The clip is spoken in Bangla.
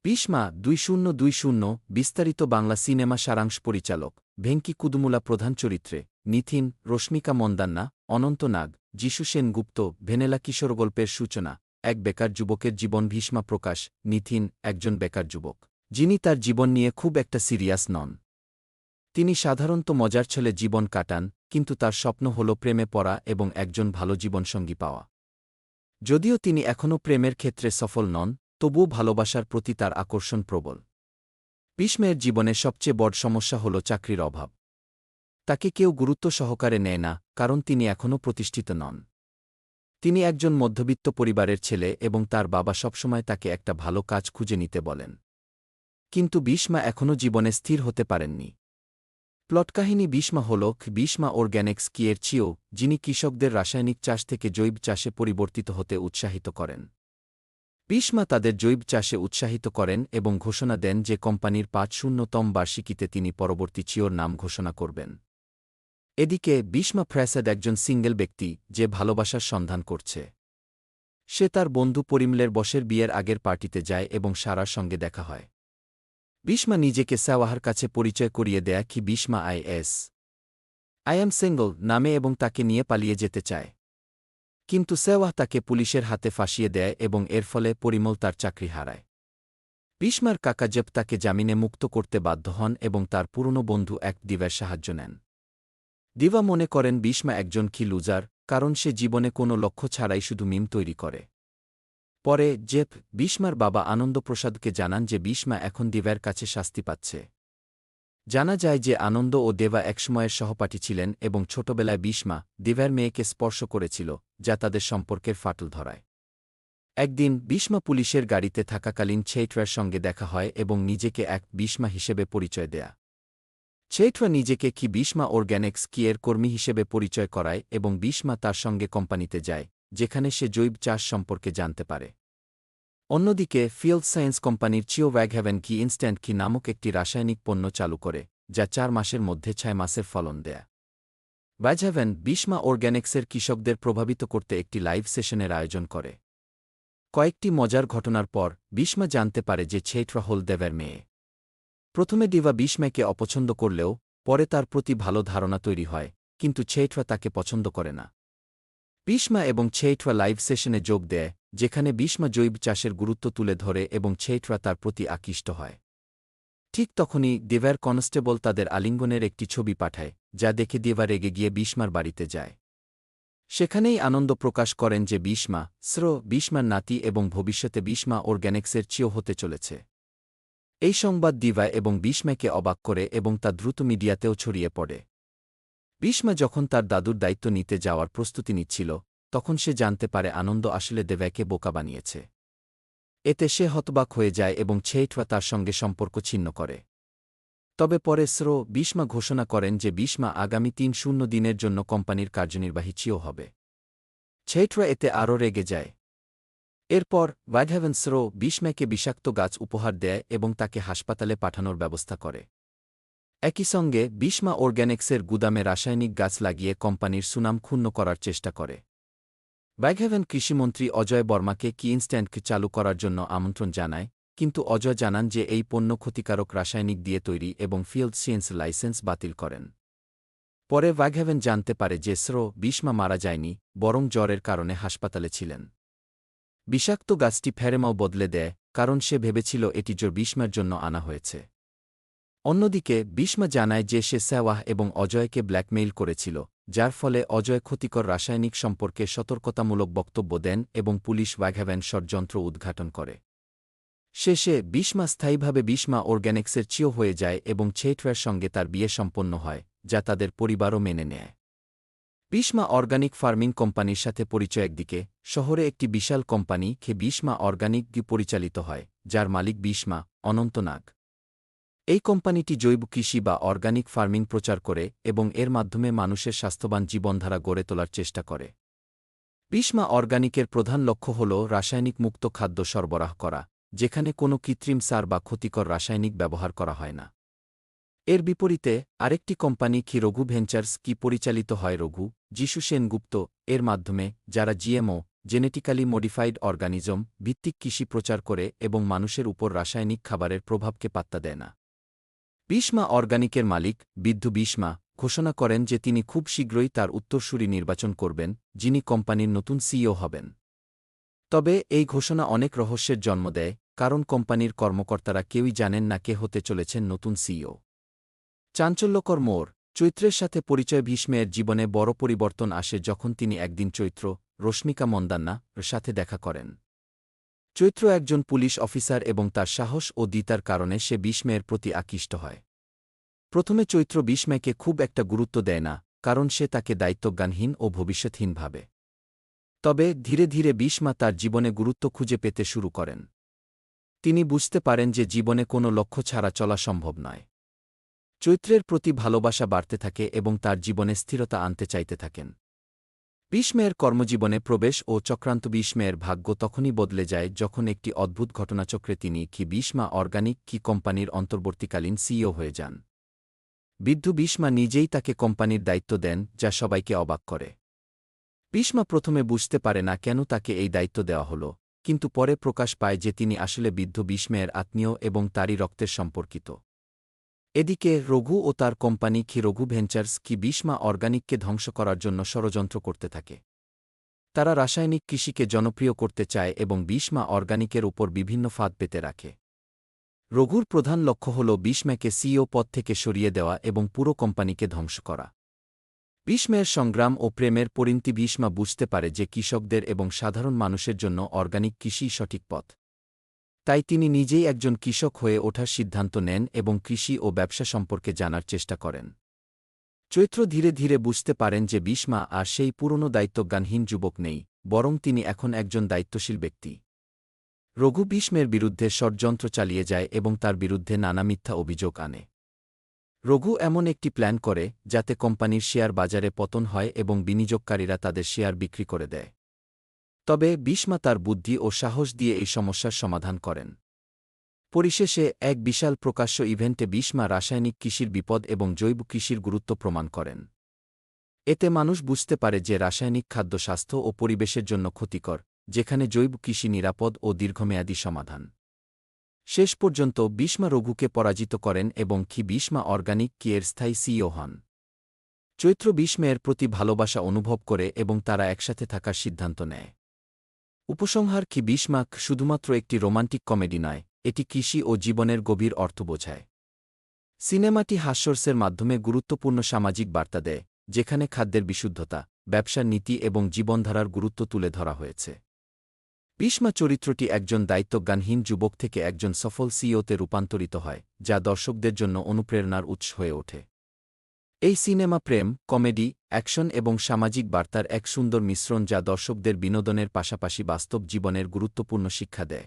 পিসমা 2020 বিস্তারিত বাংলা সিনেমা সারাংশ পরিচালক ভেঙ্কি কুদুমুলা প্রধান চরিত্রে নিথিন, রশ্মিকা মন্দান্না, অনন্ত নাগ, যিশু সেনগুপ্ত, ভেনেলা কিশোর গল্পের সূচনা এক বেকার যুবকের জীবন ভীষ্মা প্রকাশ নিথিন একজন বেকার যুবক, যিনি তার জীবন নিয়ে খুব একটা সিরিয়াস নন। তিনি সাধারণত মজার ছলে জীবন কাটান, কিন্তু তার স্বপ্ন হল প্রেমে পড়া এবং একজন ভালো জীবনসঙ্গী পাওয়া। যদিও তিনি এখনও প্রেমের ক্ষেত্রে সফল নন, তবুও ভালোবাসার প্রতি তার আকর্ষণ প্রবল। ভীষ্মের জীবনে সবচেয়ে বড় সমস্যা হল চাকরির অভাব। তাকে কেউ গুরুত্ব সহকারে নেয় না, কারণ তিনি এখনও প্রতিষ্ঠিত নন। তিনি একজন মধ্যবিত্ত পরিবারের ছেলে এবং তার বাবা সবসময় তাকে একটা ভালো কাজ খুঁজে নিতে বলেন। কিন্তু ভীষ্মা এখনও জীবনে স্থির হতে পারেননি। প্লটকাহিনী ভীষ্মা হল ভীষ্মা অর্গ্যানিক্স কিয়ের চিও, যিনি কৃষকদের রাসায়নিক চাষ থেকে জৈব চাষে পরিবর্তিত হতে উৎসাহিত করেন। ভীষ্মা তাদের জৈব চাষে উৎসাহিত করেন এবং ঘোষণা দেন যে কোম্পানির ৫০তম বার্ষিকীতে তিনি পরবর্তী চিওর নাম ঘোষণা করবেন। এদিকে ভীষ্মা ফ্র্যাসাদ একজন সিঙ্গেল ব্যক্তি যে ভালোবাসার সন্ধান করছে। সে তার বন্ধু পরিমলের বসের বিয়ের আগের পার্টিতে যায় এবং সারার সঙ্গে দেখা হয়। ভীষ্মা নিজেকে সাওয়াহার কাছে পরিচয় করিয়ে দেয় কি ভীষ্মা আই অ্যাম সিঙ্গল নামে এবং তাকে নিয়ে পালিয়ে যেতে চায়। কিন্তু সেওয়াহ তাকে পুলিশের হাতে ফাঁসিয়ে দেয় এবং এর ফলে পরিমল তার চাকরি হারায়। ভীষ্মার কাকা জেব তাকে জামিনে মুক্ত করতে বাধ্য হন এবং তার পুরনো বন্ধু এক দিভার সাহায্য নেন। দিভা মনে করেন ভীষ্মা একজন কি লুজার, কারণ সে জীবনে কোনো লক্ষ্য ছাড়াই শুধু মিম তৈরি করে। পরে জেব ভীষ্মার বাবা আনন্দপ্রসাদকে জানান যে ভীষ্মা এখন দিভার কাছে শাস্তি পাচ্ছে। জানা যায় যে আনন্দ ও দেবা একসময়ের সহপাঠী ছিলেন এবং ছোটবেলায় ভীষ্মা দিভার মেয়েকে স্পর্শ করেছিল, যা তাদের সম্পর্কের ফাটল ধরায়। একদিন ভীষ্মা পুলিশের গাড়িতে থাকাকালীন ছেইট্রার সঙ্গে দেখা হয় এবং নিজেকে এক ভীষ্মা হিসেবে পরিচয় দেয়া। ছেইট্রা নিজেকে কি ভীষ্মা অর্গ্যানিক্স কিয়ের কর্মী হিসেবে পরিচয় করায় এবং ভীষ্মা তার সঙ্গে কোম্পানিতে যায়, যেখানে সে জৈব চাষ সম্পর্কে জানতে পারে। অন্যদিকে ফিল্ড সায়েন্স কোম্পানির চিও ওয়াগহ্যাভেন কি ইনস্ট্যান্ট কি নামক একটি রাসায়নিক পণ্য চালু করে, যা ৪ মাসের মধ্যে ৬ মাসের ফলন দেয়। ওয়াগহ্যাভেন ভীষ্মা অর্গ্যানিক্সের কৃষকদের প্রভাবিত করতে একটি লাইভ সেশনের আয়োজন করে। কয়েকটি মজার ঘটনার পর ভীষ্মা জানতে পারে যে ছেইট্রা হল দেবের মেয়ে। প্রথমে দিভা ভীষ্মাকে অপছন্দ করলেও পরে তার প্রতি ভালো ধারণা তৈরি হয়, কিন্তু ছেইট্রা তাকে পছন্দ করে না। ভীষ্মা এবং ছেইট্রা লাইভ সেশনে যোগ দেয়, যেখানে ভীষ্মা জৈব চাষের গুরুত্ব তুলে ধরে এবং ছেইট্রা তার প্রতি আকৃষ্ট হয়। ঠিক তখনই দেভার কনস্টেবল তাদের আলিঙ্গনের একটি ছবি পাঠায়, যা দেখে দেবা রেগে গিয়ে ভীষ্মার বাড়িতে যায়। সেখানেই আনন্দ প্রকাশ করেন যে ভীষ্মার নাতি এবং ভবিষ্যতে ভীষ্মা অর্গ্যানিক্সের চিও হতে চলেছে। এই সংবাদ দিভা এবং ভীষ্মাকে অবাক করে এবং তা দ্রুত মিডিয়াতেও ছড়িয়ে পড়ে। ভীষ্মা যখন তার দাদুর দায়িত্ব নিতে যাওয়ার প্রস্তুতি নিচ্ছিল, তখন সে জানতে পারে আনন্দ আসলে দেবাকে বোকা বানিয়েছে। এতে সে হতবাক হয়ে যায় এবং ছেইট্রা তার সঙ্গে সম্পর্ক ছিন্ন করে। তবে পরে ভীষ্মা ঘোষণা করেন যে ভীষ্মা আগামী ৩০ দিনের জন্য কোম্পানির কার্যনির্বাহী চিও হবে। ছেইট্রা এতে আরও রেগে যায়। এরপর ওয়াগহ্যাভেন ভীষ্মাকে বিষাক্ত গাছ উপহার দেয় এবং তাকে হাসপাতালে পাঠানোর ব্যবস্থা করে। একই সঙ্গে ভীষ্মা অর্গ্যানিক্সের গুদামে রাসায়নিক গাছ লাগিয়ে কোম্পানির সুনাম ক্ষুণ্ণ করার চেষ্টা করে। ওয়াগহ্যাভেন কৃষিমন্ত্রী অজয় বর্মাকে কি ইনস্ট্যান্ট চালু করার জন্য আমন্ত্রণ জানায়, কিন্তু অজয় জানান যে এই পণ্য ক্ষতিকারক রাসায়নিক দিয়ে তৈরি এবং ফিল্ড সায়েন্স লাইসেন্স বাতিল করেন। পরে ওয়াগহ্যাভেন জানতে পারে যে ভীষ্মা মারা যায়নি, বরং জ্বরের কারণে হাসপাতালে ছিলেন। বিষাক্ত গাছটি ফেরেমাও বদলে দেয়, কারণ সে ভেবেছিল এটি ভীষ্মার জন্য আনা হয়েছে। অন্যদিকে ভীষ্মা জানায় যে সে সেওয়াহ এবং অজয়কে ব্ল্যাকমেইল করেছিল, যার ফলে অজয় ক্ষতিকর রাসায়নিক সম্পর্কে সতর্কতামূলক বক্তব্য দেন এবং পুলিশ ওয়াগহ্যাভেন ষড়যন্ত্র উদ্ঘাটন করে। শেষে ভীষ্মা স্থায়ীভাবে ভীষ্মা অর্গ্যানিক্সের চিও হয়ে যায় এবং ছেইট্রার সঙ্গে তার বিয়ে সম্পন্ন হয়, যা তাদের পরিবারও মেনে নেয়। ভীষ্মা অর্গানিক ফার্মিং কোম্পানির সাথে পরিচয় একদিকে শহরে একটি বিশাল কোম্পানি ভীষ্মা অর্গানিক পরিচালিত হয়, যার মালিক ভীষ্মা অনন্ত নাগ। এই কোম্পানিটি জৈব কৃষি বা অর্গানিক ফার্মিং প্রচার করে এবং এর মাধ্যমে মানুষের স্বাস্থ্যবান জীবনধারা গড়ে তোলার চেষ্টা করে। ভীষ্মা অর্গানিকের প্রধান লক্ষ্য হল রাসায়নিক মুক্ত খাদ্য সরবরাহ করা, যেখানে কোনো কৃত্রিম সার বা ক্ষতিকর রাসায়নিক ব্যবহার করা হয় না। এর বিপরীতে আরেকটি কোম্পানি কি রঘু ভেঞ্চার্স কি পরিচালিত হয় রঘু যিশু সেনগুপ্ত এর মাধ্যমে, যারা জিএমও জেনেটিক্যালি মডিফাইড অর্গানিজম ভিত্তিক কৃষি প্রচার করে এবং মানুষের উপর রাসায়নিক খাবারের প্রভাবকে পাত্তা দেয় না। বিশমা অর্গানিকের মালিক বিদ্ধু বিশমা ঘোষণা করেন যে তিনি খুব শীঘ্রই তার উত্তরসূরি নির্বাচন করবেন, যিনি কোম্পানির নতুন সিইও হবেন। তবে এই ঘোষণা অনেক রহস্যের জন্ম দেয়, কারণ কোম্পানির কর্মকর্তারা কেউই জানেন না কে হতে চলেছেন নতুন সিইও। চাঞ্চল্যকর মোড়। চৈত্রের সাথে পরিচয় ভীষ্মের জীবনে বড় পরিবর্তন আসে যখন তিনি একদিন চৈত্র, রশ্মিকা মন্দান্নার সাথে দেখা করেন। চৈত্র একজন পুলিশ অফিসার এবং তার সাহস ও দিতার কারণে সে ভীষ্মের প্রতি আকৃষ্ট হয়। প্রথমে চৈত্র ভীষ্মকে খুব একটা গুরুত্ব দেয় না, কারণ সে তাকে দায়িত্বজ্ঞানহীন ও ভবিষ্যৎহীন ভাবে। তবে ধীরে ধীরে ভীষ্মা তার জীবনে গুরুত্ব খুঁজে পেতে শুরু করেন। তিনি বুঝতে পারেন যে জীবনে কোনো লক্ষ্য ছাড়া চলা সম্ভব নয়। চৈত্রের প্রতি ভালোবাসা বাড়তে থাকে এবং তার জীবনে স্থিরতা আনতে চাইতে থাকেন। ভীষ্মের কর্মজীবনে প্রবেশ ও চক্রান্ত ভীষ্মের ভাগ্য তখনই বদলে যায় যখন একটি অদ্ভুত ঘটনাচক্রে তিনি কি ভীষ্মা অর্গানিক কি কোম্পানির অন্তর্বর্তীকালীন সিইও হয়ে যান। বিদ্ধু ভীষ্মা নিজেই তাকে কোম্পানির দায়িত্ব দেন, যা সবাইকে অবাক করে। ভীষ্মা প্রথমে বুঝতে পারে না কেন তাকে এই দায়িত্ব দেওয়া হল, কিন্তু পরে প্রকাশ পায় যে তিনি আসলে বিদ্ধু ভীষ্মের আত্মীয় এবং তারই রক্তের সম্পর্কিত। এদিকে রঘু ও তার কোম্পানি কি রঘু ভেঞ্চার্স কি ভীষ্মা অর্গানিককে ধ্বংস করার জন্য ষড়যন্ত্র করতে থাকে। তারা রাসায়নিক কৃষিকে জনপ্রিয় করতে চায় এবং ভীষ্মা অর্গানিকের উপর বিভিন্ন ফাঁদ পেতে রাখে। রঘুর প্রধান লক্ষ্য হল ভীষ্মাকে সিইও পদ থেকে সরিয়ে দেওয়া এবং পুরো কোম্পানিকে ধ্বংস করা। ভীষ্মের সংগ্রাম ও প্রেমের পরিণতি ভীষ্মা বুঝতে পারে যে কৃষকদের এবং সাধারণ মানুষের জন্য অর্গানিক কৃষিই সঠিক পথ। তাই তিনি নিজেই একজন কৃষক হয়ে ওঠার সিদ্ধান্ত নেন এবং কৃষি ও ব্যবসা সম্পর্কে জানার চেষ্টা করেন। চৈত্র ধীরে ধীরে বুঝতে পারেন যে ভীষ্মা আর সেই পুরনো দায়িত্বজ্ঞানহীন যুবক নেই, বরং তিনি এখন একজন দায়িত্বশীল ব্যক্তি। রঘু ভীষ্মের বিরুদ্ধে ষড়যন্ত্র চালিয়ে যায় এবং তার বিরুদ্ধে নানা মিথ্যা অভিযোগ আনে। রঘু এমন একটি প্ল্যান করে যাতে কোম্পানির শেয়ার বাজারে পতন হয় এবং বিনিয়োগকারীরা তাদের শেয়ার বিক্রি করে দেয়। তবে ভীষ্মা তার বুদ্ধি ও সাহস দিয়ে এই সমস্যার সমাধান করেন। পরিশেষে এক বিশাল প্রকাশ্য ইভেন্টে ভীষ্মা রাসায়নিক কৃষির বিপদ এবং জৈব কৃষির গুরুত্ব প্রমাণ করেন। এতে মানুষ বুঝতে পারে যে রাসায়নিক খাদ্য স্বাস্থ্য ও পরিবেশের জন্য ক্ষতিকর, যেখানে জৈব কৃষি নিরাপদ ও দীর্ঘমেয়াদী সমাধান। শেষ পর্যন্ত ভীষ্মা রঘুকে পরাজিত করেন এবং কি ভীষ্মা অর্গানিক কি এর স্থায়ী সিইও হন। চৈত্র ভীষ্মের প্রতি ভালোবাসা অনুভব করে এবং তারা একসাথে থাকার সিদ্ধান্ত নেয়। উপসংহার কি ভীষ্মা শুধুমাত্র একটি রোমান্টিক কমেডি নয়, এটি কৃষি ও জীবনের গভীর অর্থ বোঝায়। সিনেমাটি হাস্যরসের মাধ্যমে গুরুত্বপূর্ণ সামাজিক বার্তা দেয়, যেখানে খাদ্যের বিশুদ্ধতা, ব্যবসার নীতি এবং জীবনধারার গুরুত্ব তুলে ধরা হয়েছে। ভীষ্মা চরিত্রটি একজন দায়িত্বজ্ঞানহীন যুবক থেকে একজন সফল সিইওতে রূপান্তরিত হয়, যা দর্শকদের জন্য অনুপ্রেরণার উৎস হয়ে ওঠে। এই সিনেমা প্রেম, কমেডি, অ্যাকশন এবং সামাজিক বার্তার এক সুন্দর মিশ্রণ যা দর্শকদের বিনোদনের পাশাপাশি বাস্তব জীবনের গুরুত্বপূর্ণ শিক্ষা দেয়।